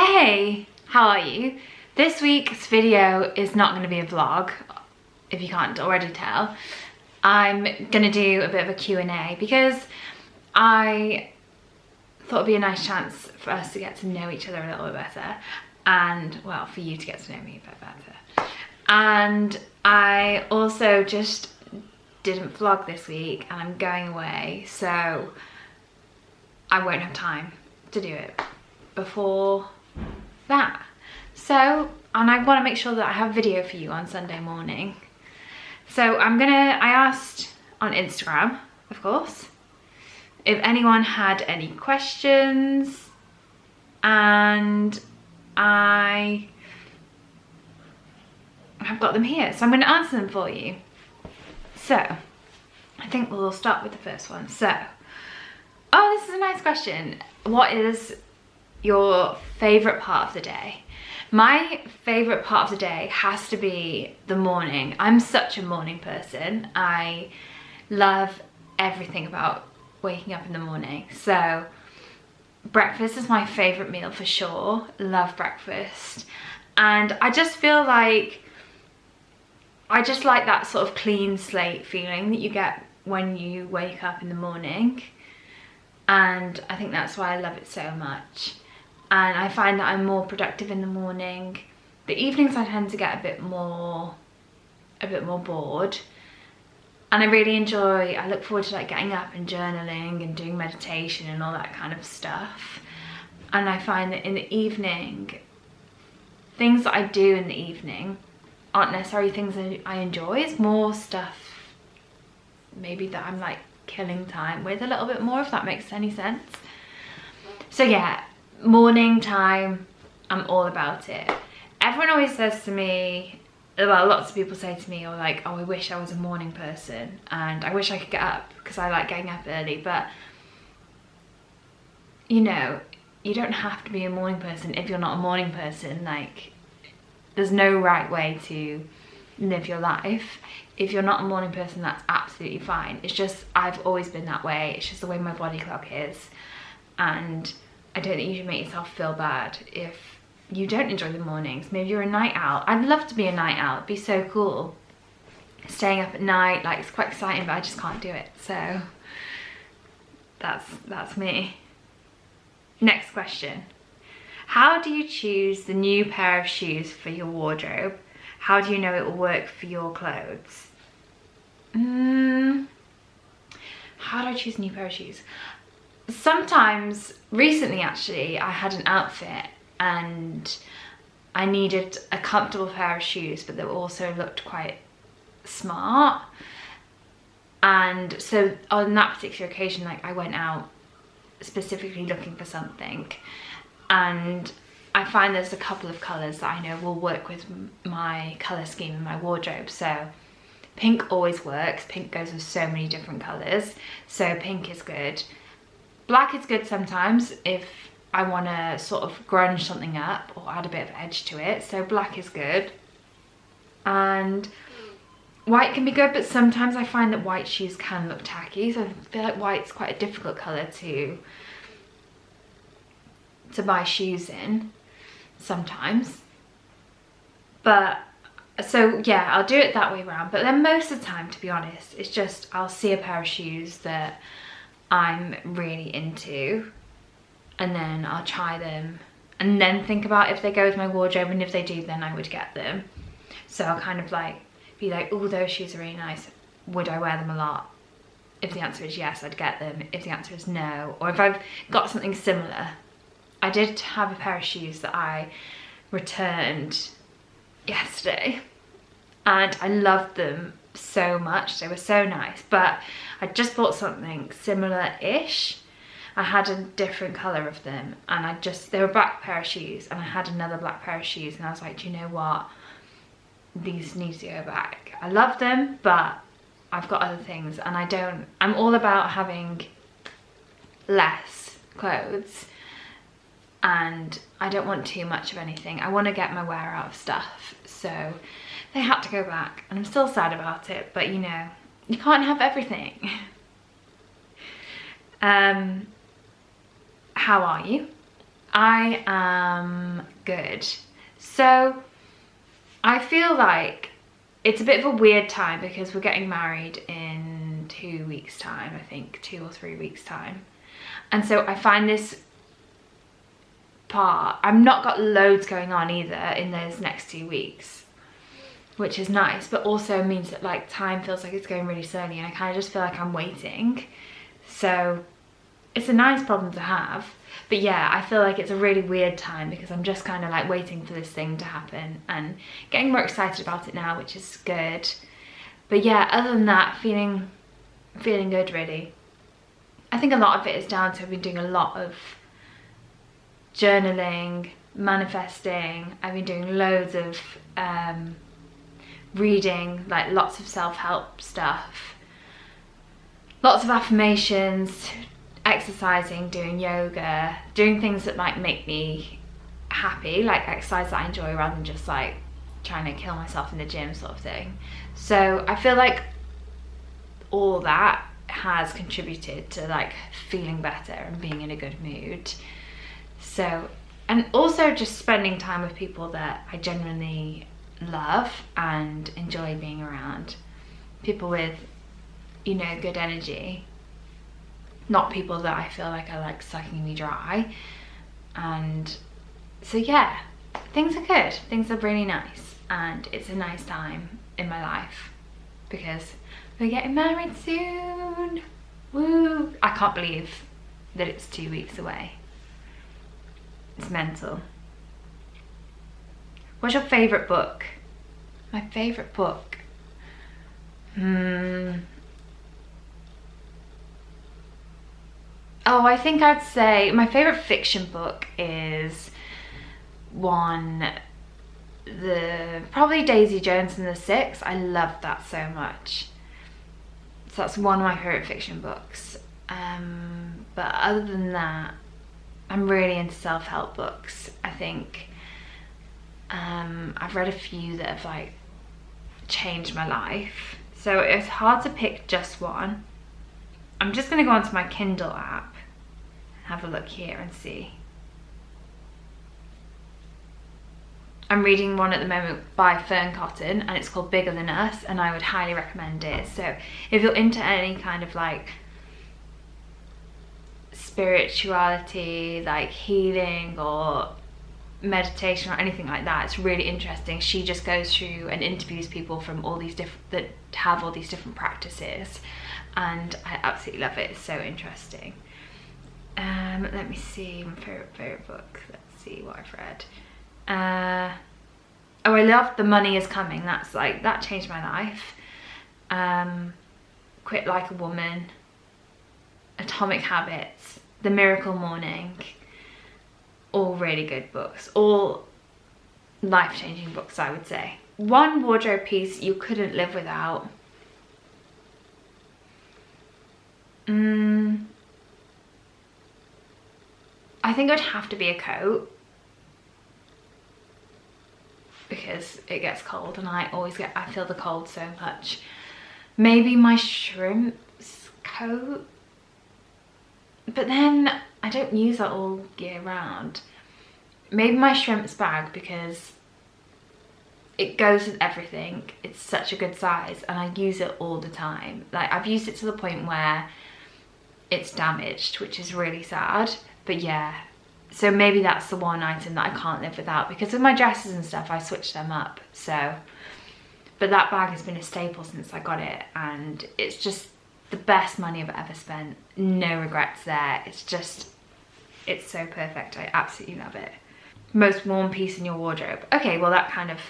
Hey, how are you? This week's video is not going to be a vlog, if you can't already tell. I'm going to do a bit of a Q&A because I thought it'd be a nice chance for us to get to know each other a little bit better, and well, for you to get to know me a bit better. And I also just didn't vlog this week and I'm going away, so I won't have time to do it before that. So, and I want to make sure that I have video for you on Sunday morning. So I asked on Instagram, of course, if anyone had any questions, and I have got them here, so I'm going to answer them for you. So, I think we'll start with the first one. So, oh, this is a nice question. What is your favourite part of the day? My favourite part of the day has to be the morning. I'm such a morning person. I love everything about waking up in the morning. So breakfast is my favourite meal for sure. Love breakfast. And I just feel like, I just like that sort of clean slate feeling that you get when you wake up in the morning. And I think that's why I love it so much. And I find that I'm more productive in the morning. The evenings I tend to get a bit more bored. And I really enjoy, I look forward to like getting up and journaling and doing meditation and all that kind of stuff. And I find that in the evening, things that I do in the evening aren't necessarily things that I enjoy. It's more stuff maybe that I'm like killing time with a little bit more, if that makes any sense. So yeah, morning time, I'm all about it. Everyone always says to me, well, lots of people say to me, or like, oh, I wish I was a morning person and I wish I could get up because I like getting up early. But you know, you don't have to be a morning person if you're not a morning person. Like, there's no right way to live your life. If you're not a morning person, that's absolutely fine. It's just, I've always been that way. It's just the way my body clock is. And I don't think you should make yourself feel bad if you don't enjoy the mornings. Maybe you're a night owl. I'd love to be a night owl. It'd be so cool. Staying up at night, like, it's quite exciting, but I just can't do it. So that's me. Next question. How do you choose the new pair of shoes for your wardrobe? How do you know it will work for your clothes? How do I choose a new pair of shoes? Sometimes, recently actually, I had an outfit and I needed a comfortable pair of shoes, but that also looked quite smart. And so on that particular occasion, like, I went out specifically looking for something, and I find there's a couple of colours that I know will work with my colour scheme in my wardrobe. So pink always works. Pink goes with so many different colours, so pink is good. Black is good sometimes if I want to sort of grunge something up or add a bit of edge to it, so black is good. And white can be good, but sometimes I find that white shoes can look tacky, so I feel like white's quite a difficult colour to buy shoes in sometimes. But so yeah, I'll do it that way around. But then most of the time, to be honest, it's just I'll see a pair of shoes that I'm really into, and then I'll try them and then think about if they go with my wardrobe, and if they do, then I would get them. So I'll kind of like be like, oh, those shoes are really nice, would I wear them a lot? If the answer is yes, I'd get them. If the answer is no, or if I've got something similar. I did have a pair of shoes that I returned yesterday and I loved them so much. They were so nice, but I just bought something similar-ish. I had a different colour of them, and they were a black pair of shoes, and I had another black pair of shoes, and I was like, do you know what? These need to go back. I love them, but I've got other things, and I'm all about having less clothes, and I don't want too much of anything. I want to get my wear out of stuff, so they had to go back, and I'm still sad about it, but you know, you can't have everything. How are you? I am good. So I feel like it's a bit of a weird time because we're getting married in 2 weeks time, I think 2 or 3 weeks time. And so I find this part, I've not got loads going on either in those next 2 weeks, which is nice, but also means that like time feels like it's going really slowly and I kind of just feel like I'm waiting. So it's a nice problem to have. But yeah, I feel like it's a really weird time because I'm just kind of like waiting for this thing to happen and getting more excited about it now, which is good. But yeah, other than that, feeling good really. I think a lot of it is down to I've been doing a lot of journaling, manifesting. I've been doing loads of reading, like lots of self-help stuff, lots of affirmations, exercising, doing yoga, doing things that like make me happy, like exercise that I enjoy rather than just like trying to kill myself in the gym sort of thing. So I feel like all that has contributed to like feeling better and being in a good mood. So, and also just spending time with people that I genuinely love and enjoy being around. People with, you know, good energy. Not people that I feel like are like sucking me dry. And so yeah, things are good. Things are really nice. And it's a nice time in my life because we're getting married soon. Woo! I can't believe that it's 2 weeks away. It's mental. What's your favourite book? My favourite book? Oh, I think I'd say my favourite fiction book is probably Daisy Jones and the Six. I love that so much. So that's one of my favourite fiction books. But other than that, I'm really into self-help books. I think I've read a few that have like changed my life. So it's hard to pick just one. I'm just gonna go onto my Kindle app and have a look here and see. I'm reading one at the moment by Fern Cotton and it's called Bigger Than Us, and I would highly recommend it. So if you're into any kind of like spirituality, like healing or meditation or anything like that, it's really interesting. She just goes through and interviews people from all these different, that have all these different practices, and I absolutely love it. It's so interesting. Let me see my favorite book. Let's see what I've read. Oh, I love The Money Is Coming. That's like, that changed my life. Quit Like a Woman, Atomic Habits, The Miracle Morning. All really good books, all life-changing books, I would say. One wardrobe piece you couldn't live without. I think it would have to be a coat because it gets cold and I feel the cold so much. Maybe my shrimps coat, but then I don't use that all year round. Maybe my shrimps bag because it goes with everything. It's such a good size and I use it all the time. Like, I've used it to the point where it's damaged, which is really sad. But yeah, so maybe that's the one item that I can't live without, because with my dresses and stuff I switch them up. So, but that bag has been a staple since I got it and it's just the best money I've ever spent. No regrets there. It's so perfect. I absolutely love it. Most worn piece in your wardrobe. Okay, well that kind of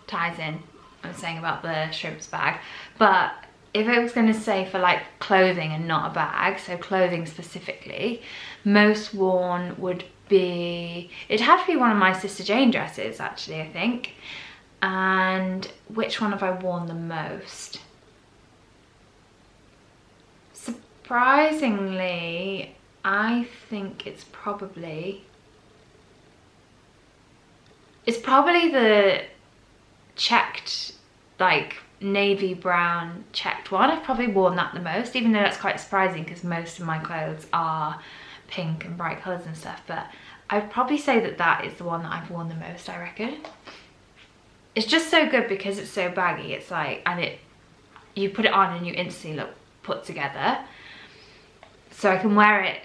ties in I was saying about the shrimps bag. But if I was going to say for like clothing and not a bag, so clothing specifically, most worn would be, it'd have to be one of my Sister Jane dresses actually, I think. And which one have I worn the most? Surprisingly, I think it's probably the checked, like navy brown checked one. I've probably worn that the most, even though that's quite surprising because most of my clothes are pink and bright colours and stuff, but I'd probably say that that is the one that I've worn the most, I reckon. It's just so good because it's so baggy. It's like, and you put it on and you instantly look put together. So I can wear it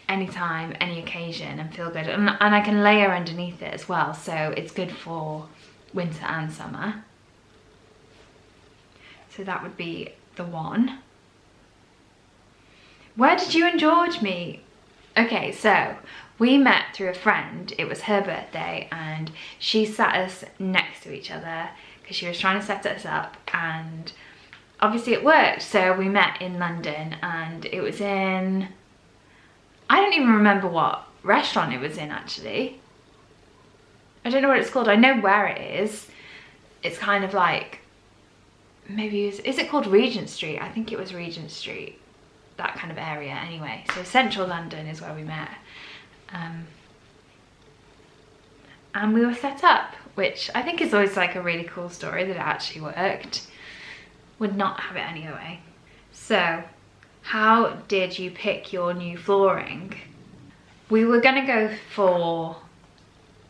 anytime, any occasion and feel good. And I can layer underneath it as well. So it's good for winter and summer. So that would be the one. Where did you and George meet? Okay, so we met through a friend. It was her birthday and she sat us next to each other because she was trying to set us up, and obviously it worked. So we met in London, and it was in, I don't even remember what restaurant it was in actually. I don't know what it's called. I know where it is. It's kind of like, maybe, is it called Regent Street? I think it was Regent Street, that kind of area anyway. So central London is where we met. And we were set up, which I think is always like a really cool story that it actually worked. Would not have it any other way. So, how did you pick your new flooring? We were gonna go for,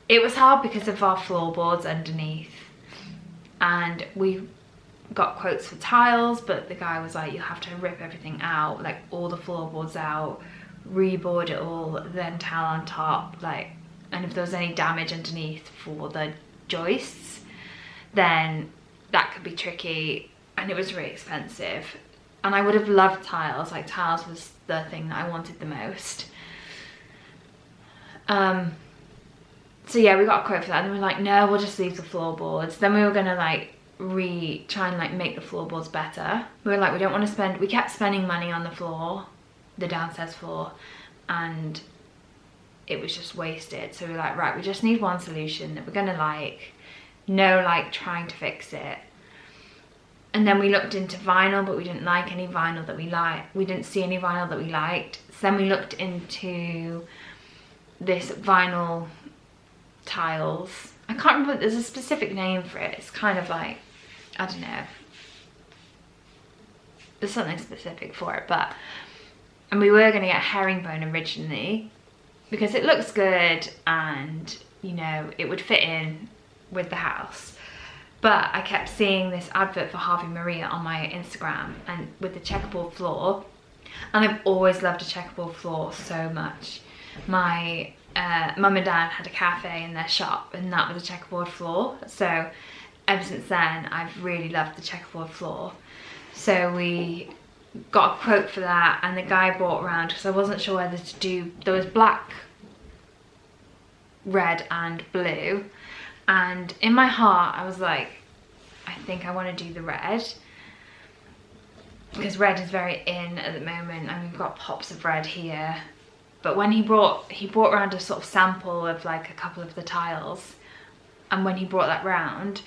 it was hard because of our floorboards underneath, and we got quotes for tiles, but the guy was like, you'll have to rip everything out, like all the floorboards out, reboard it all, then tile on top, like, and if there was any damage underneath for the joists, then that could be tricky, and it was really expensive. And I would have loved tiles, like tiles was the thing that I wanted the most. So yeah, we got a quote for that, and we were like, no, we'll just leave the floorboards. Then we were gonna like try and like make the floorboards better. We were like, we don't want to spend, we kept spending money on the floor, the downstairs floor, and it was just wasted. So we were like, right, we just need one solution that we're gonna like, no like trying to fix it. And then we looked into vinyl, but we didn't like any vinyl that we liked. We didn't see any vinyl that we liked. So then we looked into this vinyl tiles. I can't remember, there's a specific name for it. It's kind of like, I don't know. There's something specific for it, but, and we were gonna get herringbone originally because it looks good and, you know, it would fit in with the house. But I kept seeing this advert for Harvey Maria on my Instagram, and with the checkerboard floor, and I've always loved a checkerboard floor so much. My mum and dad had a cafe in their shop, and that was a checkerboard floor. So ever since then, I've really loved the checkerboard floor. So we got a quote for that, and the guy brought around, because I wasn't sure whether to do, there was black, red and blue. And in my heart, I was like, I think I want to do the red, because red is very in at the moment, and we've got pops of red here. But when he brought around a sort of sample of like a couple of the tiles, and when he brought that round,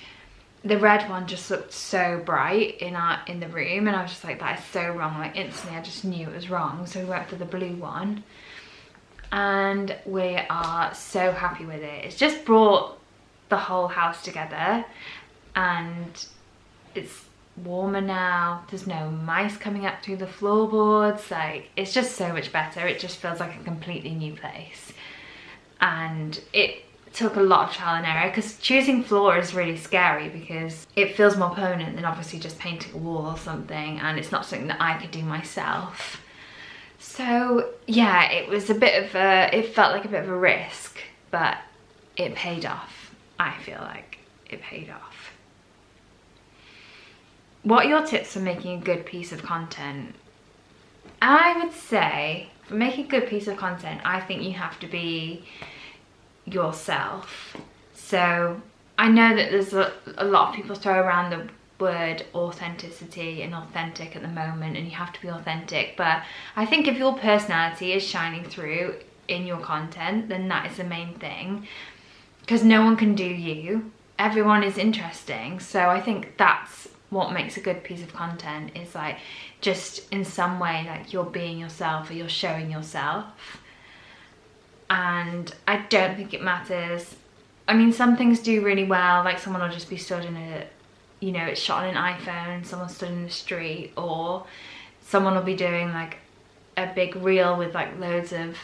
the red one just looked so bright in the room, and I was just like, that is so wrong. Like instantly, I just knew it was wrong. So we went for the blue one, and we are so happy with it. It's just brought the whole house together, and it's warmer now. There's no mice coming up through the floorboards. Like, it's just so much better. It just feels like a completely new place. And it took a lot of trial and error, because choosing floor is really scary because it feels more permanent than obviously just painting a wall or something, and it's not something that I could do myself. So yeah, it was a bit of a, it felt like a bit of a risk, but it paid off. I feel like it paid off. What are your tips for making a good piece of content? I would say for making a good piece of content, I think you have to be yourself. So I know that there's a lot of people throw around the word authenticity and authentic at the moment, and you have to be authentic, but I think if your personality is shining through in your content, then that is the main thing. Because no one can do you. Everyone is interesting. So I think that's what makes a good piece of content, is like just in some way like you're being yourself, or you're showing yourself. And I don't think it matters. I mean, some things do really well, like someone will just be stood in a, you know, it's shot on an iPhone, someone stood in the street, or someone will be doing like a big reel with like loads of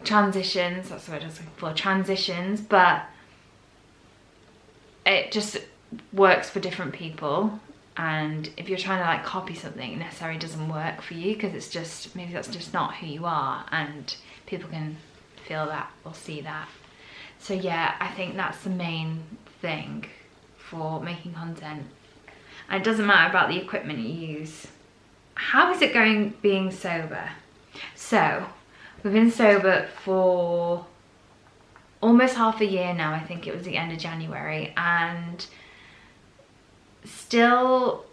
transitions, that's what I was looking for, transitions, but it just works for different people. And if you're trying to like copy something, it necessarily doesn't work for you, because it's just, maybe that's just not who you are, and people can feel that or see that. So yeah, I think that's the main thing for making content. And it doesn't matter about the equipment you use. How is it going being sober? So we've been sober for almost half a year now. I think it was the end of January, and still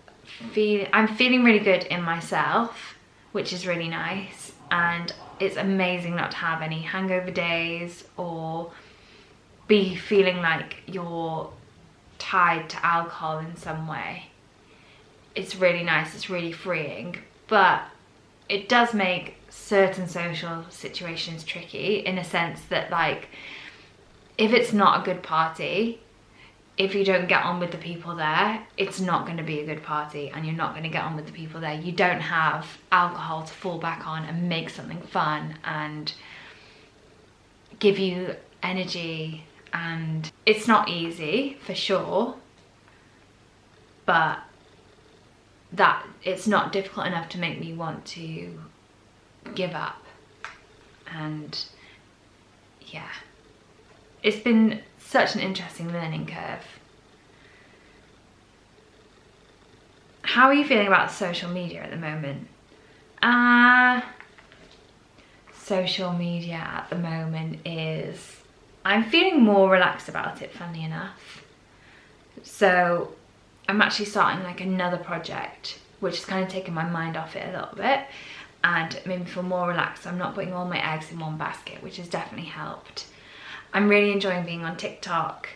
I'm feeling really good in myself, which is really nice. And it's amazing not to have any hangover days or be feeling like you're tied to alcohol in some way. It's really nice, it's really freeing, but it does make certain social situations tricky, in a sense that, like, if it's not a good party, if you don't get on with the people there, it's not going to be a good party, and you're not going to get on with the people there. You don't have alcohol to fall back on and make something fun and give you energy. And it's not easy, for sure, but that it's not difficult enough to make me want to give up. And yeah, it's been such an interesting learning curve. How are you feeling about social media at the moment? Social media at the moment is, I'm feeling more relaxed about it, funnily enough. So I'm actually starting like another project, which has kind of taken my mind off it a little bit and made me feel more relaxed. I'm not putting all my eggs in one basket, which has definitely helped. I'm really enjoying being on TikTok,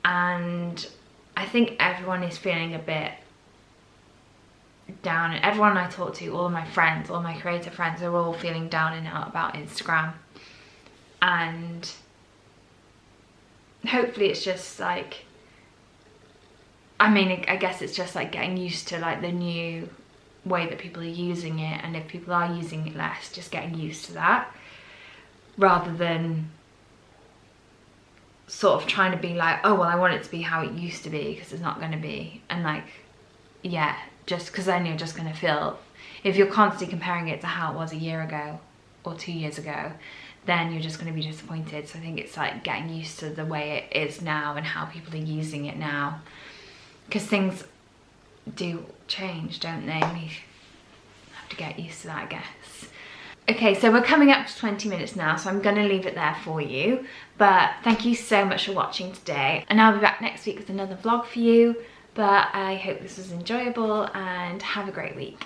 and I think everyone is feeling a bit down. And everyone I talk to, all of my friends, all my creator friends, are all feeling down and out about Instagram. And hopefully it's just like, I mean, I guess it's just like getting used to like the new way that people are using it, and if people are using it less, just getting used to that, rather than sort of trying to be like, oh well, I want it to be how it used to be, because it's not going to be. And like, yeah, just because then you're just going to feel, if you're constantly comparing it to how it was a year ago or 2 years ago, then you're just going to be disappointed. So I think it's like getting used to the way it is now and how people are using it now, because things do change, don't they? We have to get used to that, I guess. Okay, so we're coming up to 20 minutes now, so I'm going to leave it there for you. But thank you so much for watching today, and I'll be back next week with another vlog for you. But I hope this was enjoyable, and have a great week.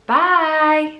Bye!